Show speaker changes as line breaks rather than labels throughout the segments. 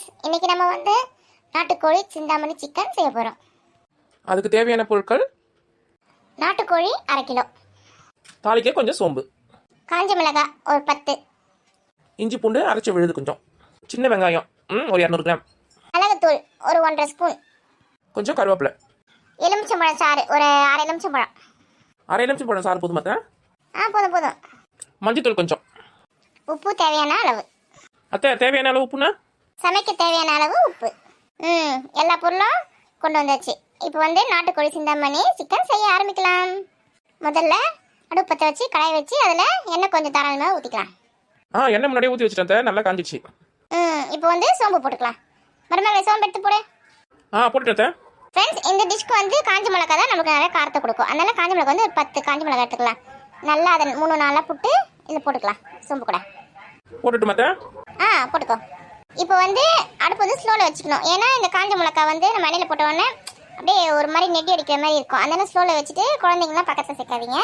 Friends, இன்னைக்கு நம்ம வந்து நாட்டுக்கோழி சிந்தாமணி சிக்கன் செய்ய போகிறோம்.
அதுக்கு தேவையான பொருட்கள்:
நாட்டுக்கோழி 1/2 கிலோ,
தாளிக்க கொஞ்சம் சோம்பு,
காஞ்ச மிளகாய் ஒரு 10,
இஞ்சி பூண்டு அரைச்சி விழுது கொஞ்சம், சின்ன வெங்காயம் ஒரு 200 கிராம்,
மிளகுத்தூள் ஒரு 1.5 ஸ்பூன்,
கொஞ்சம் கருவேப்பிலை,
எலுமிச்சம்பழம் சாறு ஒரு 1/2 எலுமிச்சம்பழம்.
அரை எலுமிச்சம்பழம் சாறு போதும் அத்தை.
போதும் போதும்.
மஞ்சத்தூள் கொஞ்சம்,
உப்பு தேவையான அளவு.
அத்தை தேவையான அளவு உப்புனா
சமைக்க தேவையான அளவு உப்பு. எல்லா பொருளும் கொண்டு வந்தாச்சு. இப்போ வந்து நாட்டுக்கோழி சிந்தாமணி சிக்கன் செய்ய ஆரம்பிக்கலாம். முதல்ல அடுப்பு பற்ற வச்சு கடாய் வச்சு அதில் எண்ணெய் கொஞ்சம் தாராளமாக ஊற்றிக்கலாம்.
எண்ணெய் முன்னாடியே ஊற்றி வச்சுட்டேன் அத்தை, நல்லா காஞ்சிச்சு.
இப்போ வந்து சோம்பு போட்டுக்கலாம். மருமகளை சோம்பு எடுத்து போடு.
போட்டுட்டேன் அத்தை.
ஃப்ரெண்ட்ஸ், இந்த டிஷ்க்கு வந்து காஞ்ச மிளகா தான் நமக்கு நிறைய காரத்தை கொடுக்கும். அதனால காஞ்ச மிளகா வந்து ஒரு 10 காஞ்ச மிளகா எடுத்துக்கலாம். நல்லா அதை 3 நாளாக போட்டு இதில் போட்டுக்கலாம் சோம்பு கூட.
போட்டுட்டு அத்தை.
போட்டுக்கோ. இப்போ வந்து அடுப்பு வந்து ஸ்லோவில் வச்சுக்கணும். ஏன்னா இந்த காஞ்ச மிளகா வந்து நம்ம எண்ணெயில் போட்ட உடனே அப்படியே ஒரு மாதிரி நெட்டி அடிக்கிற மாதிரி இருக்கும். அதனால ஸ்லோவில் வச்சுட்டு குழந்தைங்களாம் பக்கத்தில் சேர்க்காதீங்க.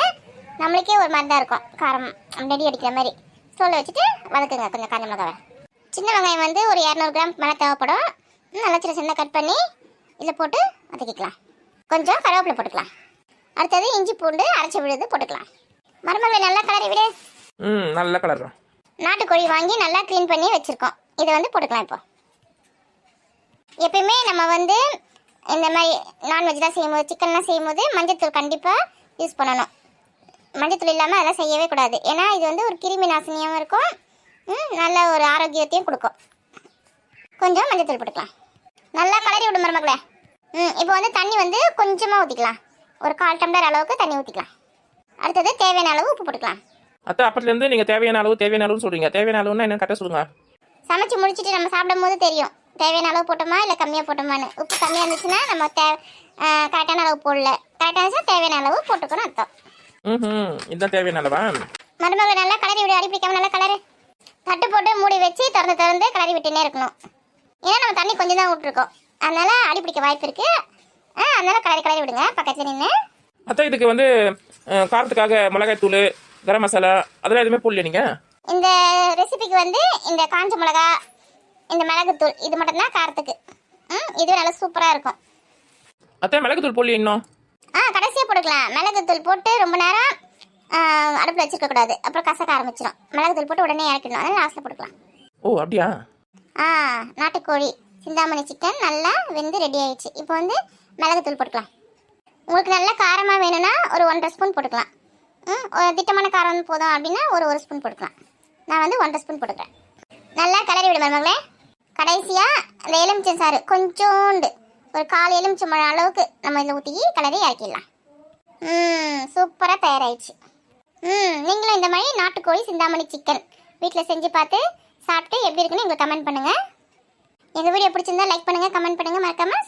நம்மளுக்கே ஒரு மாதிரி தான் இருக்கும் காரம், நெடி அடிக்கிற மாதிரி. ஸ்லோவில் வச்சுட்டு வதக்குங்க கொஞ்சம் காஞ்ச மிளகாவை. சின்ன வெங்காயம் வந்து ஒரு 200 கிராம் மேலே தேவைப்படும். நல்லா சின்ன சின்ன கட் பண்ணி இதில் போட்டு வதக்கிக்கலாம். கொஞ்சம் கருவேப்பிலை போட்டுக்கலாம். அடுத்தது இஞ்சி பூண்டு அரைச்சி விழுது போட்டுக்கலாம். மருமகளை நல்லா கலரி விடு.
நல்ல கலர்.
நாட்டுக்கோழி வாங்கி நல்லா க்ளீன் பண்ணி வச்சுருக்கோம். இதை வந்து போட்டுக்கலாம். இப்போ எப்பயுமே நம்ம வந்து இந்த மாதிரி நான்வெஜ் தான் செய்யும்போது, சிக்கன்லாம் செய்யும்போது மஞ்சத்தூள் கண்டிப்பாக யூஸ் பண்ணணும். மஞ்சத்தூள் இல்லாமல் அதெல்லாம் செய்யவே கூடாது. ஏன்னா இது வந்து ஒரு கிருமி நாசினியாகவும் இருக்கும், நல்ல ஒரு ஆரோக்கியத்தையும் கொடுக்கும். கொஞ்சம் மஞ்சத்தூள் போட்டுக்கலாம். நல்லா கலரி விடும் மருமகளே. இப்போ வந்து தண்ணி வந்து கொஞ்சமாக ஊற்றிக்கலாம். ஒரு 1/4 டம்ளர் அளவுக்கு தண்ணி ஊற்றிக்கலாம். அடுத்தது தேவையான அளவு உப்பு போட்டுக்கலாம்.
அத்தை, அப்பத்துலேருந்து நீங்கள் தேவையான அளவுன்னு சொல்கிறீங்க. தேவையான அளவுன்னா என்ன கரெக்டாக சொல்லுங்கள்.
சமைச்சு முடிச்சுட்டு நம்ம சாப்பிடும் போது தெரியும் தேவையான அளவு போட்டோமா இல்லை கம்மியாக போட்டோமான்னு. உப்பு கம்மியாக இருந்துச்சுன்னா நம்ம கரெக்டான அளவு போடல, கரெக்டாக இருந்துச்சுன்னா தேவையான அளவு போட்டுக்கணும் அர்த்தம்.
இதுதான் தேவையான அளவா?
மருமகள் நல்லா கலரி விடு, அடிப்பிடிக்காம நல்லா கலரு. தட்டு போட்டு மூடி வச்சு திறந்து கலரி விட்டுனே இருக்கணும். ஏன்னா நம்ம தண்ணி கொஞ்சம் தான் விட்டுருக்கோம், அதனால அடிப்பிடிக்க வாய்ப்பு இருக்கு. அதனால கலரி விடுங்க பக்கத்தில் நின்று.
அத்தை, இதுக்கு வந்து காரத்துக்காக மிளகாய் தூள், கரம் மசாலா அதெல்லாம் எதுவுமே போடல நீங்கள்?
இந்த ரெசிபிக்கு வந்து இந்த காஞ்ச மிளகா, இந்த மிளகுத்தூள் இது மட்டும்தான் காரத்துக்கு. இதுவே நல்லா சூப்பராக இருக்கும்.
அத்தை, மிளகுத்தூள் போடல இன்னும்?
கடைசியாக போட்டுக்கலாம். மிளகுத்தூள் போட்டு ரொம்ப நேரம் அடுப்பில் வச்சிருக்க கூடாது, அப்புறம் கசக்க ஆரம்பிச்சிடும். மிளகுத்தூள் போட்டு உடனே இறக்கிடணும், அதனால லாஸ்ட்டில் போட்டுக்கலாம்.
அப்படியா?
நாட்டுக்கோழி சிந்தாமணி சிக்கன் நல்லா வெந்து ரெடி ஆயிடுச்சு. இப்போ வந்து மிளகுத்தூள் போட்டுக்கலாம். உங்களுக்கு நல்லா காரமாக வேணும்னா ஒரு 1.5 ஸ்பூன் போட்டுக்கலாம். ஒரு திட்டமான காரம் போதும் அப்படின்னா ஒரு ஸ்பூன் போட்டுக்கலாம். நான் வந்து 1.5 ஸ்பூன் போட்டுக்கிறேன். நல்லா கலரி விடு மருமகளே. கடைசியாக அந்த எலுமிச்சம் சாறு கொஞ்சோண்டு ஒரு 1/4 எலுமிச்சம்பழம் அளவுக்கு நம்ம இதில் ஊற்றி கலரி இறக்கிடலாம். சூப்பராக தயாராகிடுச்சு. நீங்களும் இந்த மாதிரி நாட்டுக்கோழி சிந்தாமணி சிக்கன் வீட்டில் செஞ்சு பார்த்து சாப்பிட்டு எப்படி இருக்குன்னு எங்களுக்கு கமெண்ட் பண்ணுங்கள். எங்கள் வீடியோ பிடிச்சிருந்தா லைக் பண்ணுங்கள், கமெண்ட் பண்ணுங்கள், மறக்காமல்